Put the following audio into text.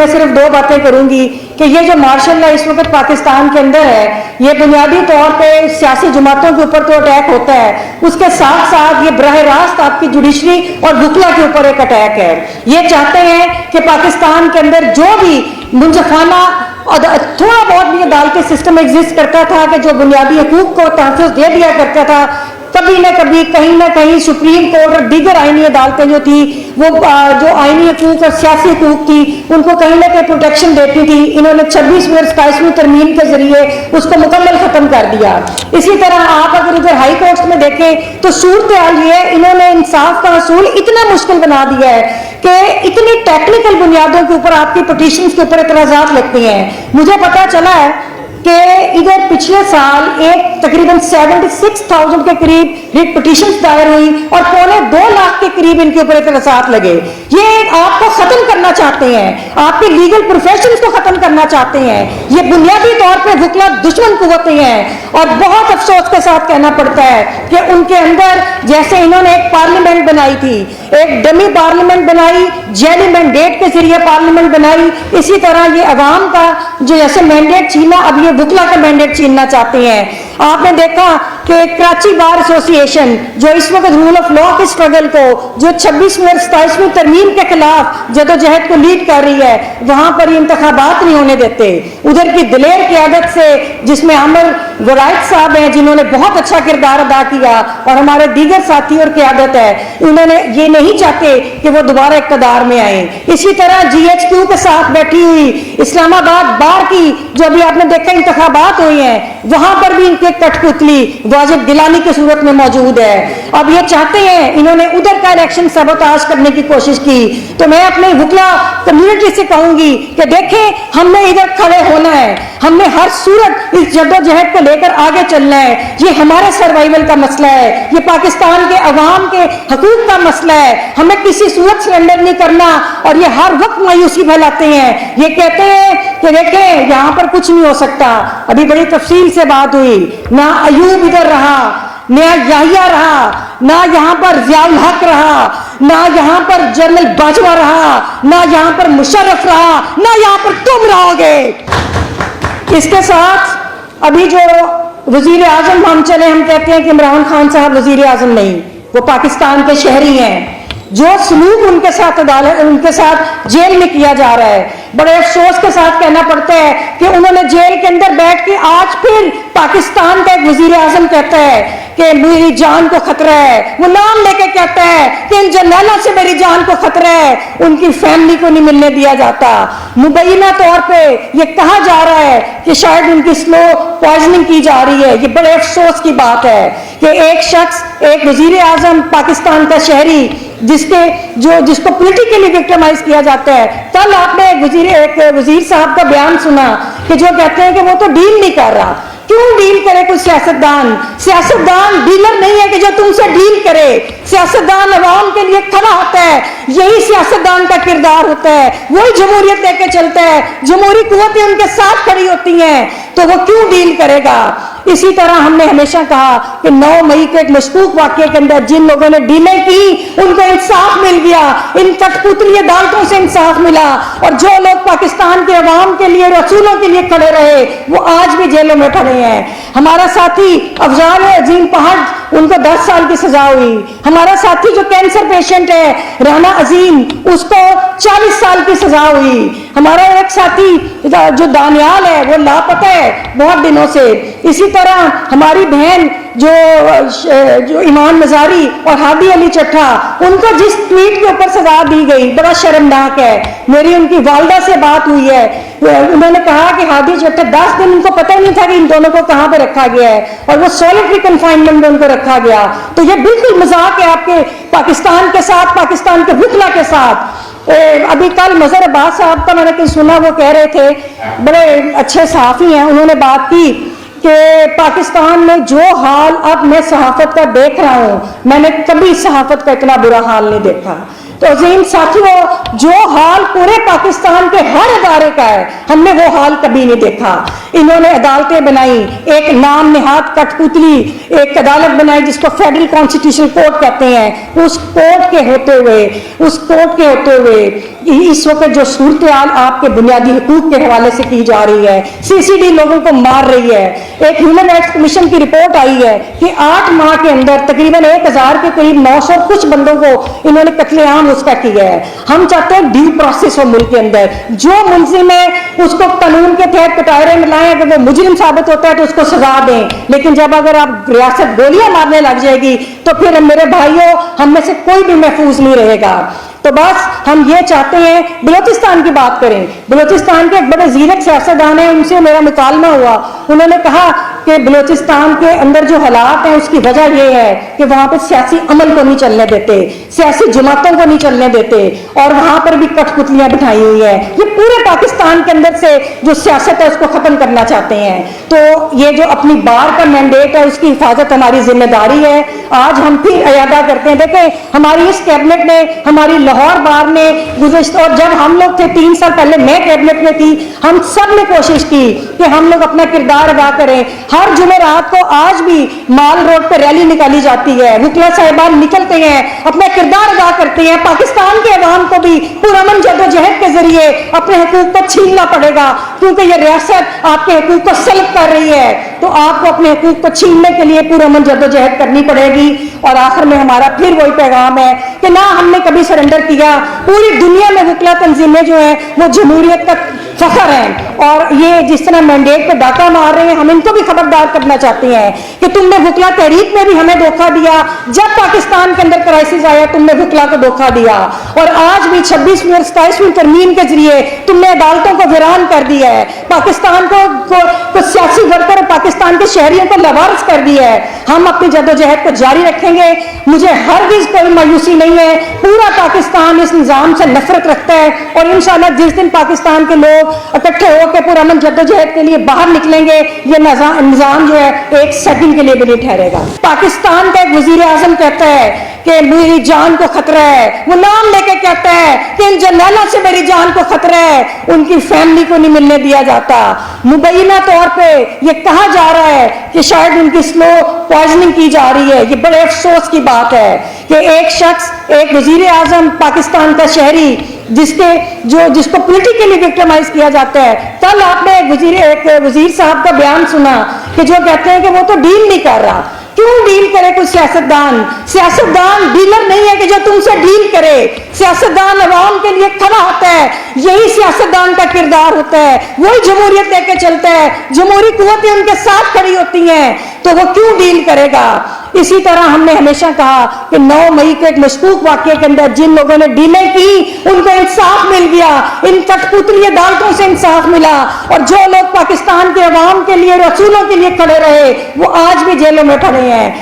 मैं सिर्फ दो बातें करूंगी कि ये जो मार्शल लॉ इस वक्त पाकिस्तान के अंदर है, ये बुनियादी तौर पे सियासी जमातों के ऊपर तो अटैक होता है, उसके साथ साथ ये बराह रास्त आपकी जुडिशरी और वकला के ऊपर एक अटैक है। ये चाहते हैं कि पाकिस्तान के अंदर जो भी मुंजफाना थोड़ा बहुत भी अदालती सिस्टम एग्जिस्ट करता था कि जो बुनियादी हकूक को तहफ़्फ़ुज़ दे दिया करता था, कभी ना कभी कहीं ना कहीं सुप्रीम कोर्ट और दीगर आईनी अदालतें जो थी वो जो आईनी हकूक और सियासी हकूक थी उनको कहीं ना कहीं प्रोटेक्शन देती थी। इन्होंने 26वीं और 27वीं तरमीम के जरिए उसको मुकम्मल खत्म कर दिया। इसी तरह आप अगर उधर हाई कोर्ट में देखें तो सूरत हाल ये है, इन्होंने इंसाफ का असूल इतना मुश्किल बना दिया है कि इतनी टेक्निकल बुनियादों के ऊपर आपकी पिटीशन के ऊपर इतराजात लगती हैं। मुझे पता चला है कि इधर पिछले साल एक तकरीबन 76,000 के करीब रिट पिटीशंस दायर हुई और 2.25 लाख के करीब इनके ऊपर इतराज़ात लगे। ये आपको खत्म करना चाहते हैं, आपके लीगल प्रोफेशंस को खत्म करना चाहते हैं। ये बुनियादी तौर पे वकला दुश्मन कुव्वतें हैं और बहुत अफसोस के साथ कहना पड़ता है कि उनके अंदर जैसे इन्होंने एक पार्लियामेंट बनाई थी, एक डमी पार्लियामेंट बनाई, जेली मैंडेट के जरिए पार्लियामेंट बनाई, इसी तरह ये अवाम का जो जैसे मैंडेट छीना, अब ये वकला का मैंडेट छीनना चाहते हैं। आपने देखा कि कराची बार एसोसिएशन जो इस वक्त रूल ऑफ लॉ के स्ट्रगल को जो 26वीं और 27वीं तरमीम के खिलाफ जदोजहद को लीड कर रही है, वहां पर इंतखाबात नहीं होने देते। उधर की दिलेर क़यादत से जिसमें अमर वरायत साहब हैं जिन्होंने बहुत अच्छा किरदार अदा किया और हमारे दीगर साथी और क़यादत है, उन्होंने ये नहीं चाहते कि वो दोबारा इक़्तिदार में आए। इसी तरह GHQ के साथ बैठी हुई इस्लामाबाद बार की जो अभी आपने देखा इंतखाबात हुई हैं, वहां पर भी इनके कठपुतली वाजिब गिलानी की सूरत में मौजूद है। अब ये चाहते हैं, इन्होंने उधर का इलेक्शन सबोताज करने की कोशिश की। तो मैं अपने वकला कम्युनिटी से कहूंगी कि देखें, हमने इधर खड़े होना है, हमने हर सूरत इस जद्दोजहद को लेकर आगे चलना है। ये हमारे सर्वाइवल का मसला है, ये पाकिस्तान के अवाम के हकूक का मसला है। हमें किसी सूरत सरेंडर नहीं करना। और ये हर वक्त मायूसी फैलाते हैं, ये कहते हैं कि देखें यहाँ पर कुछ नहीं हो सकता। अभी बड़ी तफसील से बात हुई, ना अयूब इधर रहा, ना याहिया रहा, ना यहाँ पर ज़ियाउल हक रहा, ना यहाँ पर जनरल बाजवा रहा, ना यहाँ पर मुशर्रफ रहा, ना यहाँ पर तुम रहोगे। इसके साथ अभी जो वजीर आजम हम चले, हम कहते हैं कि इमरान खान साहब वजीर आजम नहीं, वो पाकिस्तान के शहरी हैं। जो सलूक उनके साथ जेल में किया जा रहा है, बड़े अफसोस के साथ कहना पड़ता है कि उन्होंने जेल के अंदर बैठ के आज फिर पाकिस्तान का एक वजीर आजम कहता है कि मेरी जान को खतरा है। वो नाम लेके कहता है कि इन जर्नलों से मेरी जान को खतरा है, उनकी फैमिली को नहीं मिलने दिया जाता। मुबैना तौर पे ये कहा जा रहा है कि शायद उनकी स्लो पॉइजनिंग की जा रही है। ये बड़े अफसोस की बात है कि एक शख्स, एक वजीर आजम पाकिस्तान का शहरी जिसको पॉलिटिकली विक्टिमाइज किया जाता है। कल आपने एक वजीर साहब का बयान सुना कि जो कहते हैं कि वो तो डील नहीं कर रहा। क्यों डील करे कोई सियासतदान? सियासतदान डीलर नहीं है कि जो तुमसे डील करे। सियासतदान अवाम के लिए खड़ा होता है, यही सियासतदान का किरदार होता है, वही जमहूरियत लेके चलता है, जमहूरी कुव्वतें उनके साथ खड़ी होती हैं, तो वो क्यों डील करेगा? इसी तरह हमने हमेशा कहा कि 9 मई के एक मशकूक वाक़ये के अंदर जिन लोगों ने डीलें की उनको इंसाफ मिल गया, इन कठपुतली अदालतों से इंसाफ मिला। और जो लोग पाकिस्तान के अवाम के लिए, रसूलों के लिए खड़े रहे, वो आज भी जेलों में खड़े हैं। हमारा साथी अफजाल अजीम पहाड़, उनको 10 साल की सजा हुई। हमारा साथी जो कैंसर पेशेंट है राना अजीम, उसको 40 साल की सजा हुई। हमारा एक साथी जो दानियाल है वो लापता है बहुत दिनों से। इसी तरह हमारी बहन जो ईमान मजारी और हादी अली चट्ठा, उनको जिस ट्वीट के ऊपर सजा दी गई बड़ा शर्मनाक है। मेरी उनकी वालदा से बात हुई है, उन्होंने कहा कि हादी चट्ठा 10 दिन उनको पता ही नहीं था कि इन दोनों को कहां पे रखा गया है और वो सॉलिटरी कन्फाइनमेंट में उनको रखा गया। तो ये बिल्कुल मजाक है आपके पाकिस्तान के साथ, पाकिस्तान के वकला के साथ। अभी कल मजहर अब्बास साहब का मैंने कहीं सुना, वो कह रहे थे, बड़े अच्छे सहाफ़ी हैं, उन्होंने बात की कि पाकिस्तान में जो हाल अब मैं सहाफत का देख रहा हूँ, मैंने कभी सहाफत का इतना बुरा हाल नहीं देखा। तो अजीम साथियों, जो हाल पूरे पाकिस्तान के हर इदारे का है, हमने वो हाल कभी नहीं देखा। इन्होंने अदालतें बनाई, एक नाम निहाद कठपुतली एक अदालत बनाई जिसको फेडरल कॉन्स्टिट्यूशनल कोर्ट कहते हैं। उस कोर्ट के होते हुए इस वक्त जो सूरत हाल आपके बुनियादी हुकूक के हवाले से की जा रही है, सीसीडी लोगों को मार रही है। एक ह्यूमन राइट्स कमीशन की रिपोर्ट आई है कि 8 माह के अंदर तकरीबन 1000 के करीब 900 कुछ बंदों को इन्होंने कत्लेआम उसका किया है। हम चाहते हैं ड्यू प्रोसेस हो मुल्क के अंदर, जो मुलजिम है उसको कानून के तहत कटारे में लाएं, अगर वो मुजरिम साबित होता है तो उसको सजा दें। लेकिन जब अगर आप रियासत गोलियां मारने लग जाएगी तो फिर मेरे भाइयों, हम में से कोई भी महफूज नहीं रहेगा। तो बस हम ये चाहते हैं, बलोचिस्तान की बात करें। बलोचिस्तान के एक बड़े जीरक सियासतदान हैं, उनसे मेरा मुकालमा हुआ। उन्होंने कहा कि बलोचिस्तान के अंदर जो हालात हैं उसकी वजह यह है कि वहां पर सियासी अमल को नहीं चलने देते, सियासी जमातों को नहीं चलने देते, और वहां पर भी कठपुतलियां बिठाई हुई है। ये पूरे पाकिस्तान के अंदर से जो सियासत है उसको खत्म करना चाहते हैं। तो ये जो अपनी बार का मैंडेट है उसकी हिफाजत हमारी जिम्मेदारी है। आज हम फिर अयादा करते हैं। देखें, हमारी इस कैबिनेट ने, हमारी लाहौर बार ने गुज़श्ता, और जब हम लोग थे 3 साल पहले मैं कैबिनेट में थी, हम सब ने कोशिश की कि हम लोग अपना किरदार अदा करें। हर जुमेरात को आज भी माल रोड पर रैली निकाली जाती है, वकील साहिबान निकलते हैं, अपना किरदार अदा करते हैं। पाकिस्तान के अवाम को भी पुरअमन जद्दोजहद के जरिए अपने हकूक को छीनना पड़ेगा, क्योंकि ये रियासत आपके हकूक को सल्ब कर रही है। तो आपको अपने हकूक को छीनने के लिए पुरअमन जद्दोजहद करनी पड़ेगी। और आखिर में हमारा फिर वही पैगाम है कि ना हमने कभी सरेंडर किया। पूरी दुनिया में वकीला तंजीमें जो है वो जमहूरियत का फखर है, और ये जिस तरह मैंडेट पे डाका मार रहे हैं, हम इनको भी खबरदार करना चाहते हैं कि तुमने वकीला तहरीक में भी हमें धोखा दिया। जब पाकिस्तान के अंदर क्राइसिस आया तुमने वकीला को धोखा दिया, और आज भी 26वीं और 27वीं तरमीम के जरिए तुमने अदालतों को वीरान कर दिया है, पाकिस्तान को सियासी वर्कर और पाकिस्तान के शहरियों को लवारिस कर दिया है। हम अपनी जद्दोजहद को जारी रखेंगे। मुझे हरगिज़ कोई मायूसी नहीं है, पूरा पाकिस्तान इस निज़ाम से नफरत रखता है, और इंशाअल्लाह जिस दिन पाकिस्तान के लोग इकट्ठे होकर पुरअमन जद्दोजहद के लिए बाहर निकलेंगे, ये निज़ाम जो है एक सेकंड के लिए भी नहीं ठहरेगा। पाकिस्तान का एक वजीर आज़म कहता है कि मेरी जान को खतरा है, वो नाम लेके कहता है कि इन जर्नैलों से मेरी जान को खतरा है, उनकी फैमिली को नहीं मिलने दिया जाता। मुबैना तौर पे ये कहा जा रहा है कि शायद उनकी स्लो पॉइजनिंग की जा रही है। ये बड़े अफसोस की बात है कि एक शख्स, एक वजीर आज़म पाकिस्तान का शहरी जिसको पॉलिटिकली विक्टिमाइज किया जाता है। कल आपने एक वजीर साहब का बयान सुना कि जो कहते हैं कि वो तो डील नहीं कर रहा। क्यों डील करे कोई सियासतदान डीलर नहीं है कि जो तुमसे डील करे। सियासतदान अवाम के लिए खड़ा होता है, यही सियासतदान का किरदार होता है, वही जमहूरियत लेके चलता है, जमहूरी कुव्वतें उनके साथ खड़ी होती हैं, तो वो क्यों डील करेगा। इसी तरह हमने हमेशा कहा कि 9 मई के एक मशकूक वाक़ये के अंदर जिन लोगों ने डीलें की उनको इंसाफ मिल गया, इन कठपुतली अदालतों से इंसाफ मिला, और जो लोग पाकिस्तान के अवाम के लिए, रसूलों के लिए खड़े रहे, वो आज भी जेलों में खड़े हैं।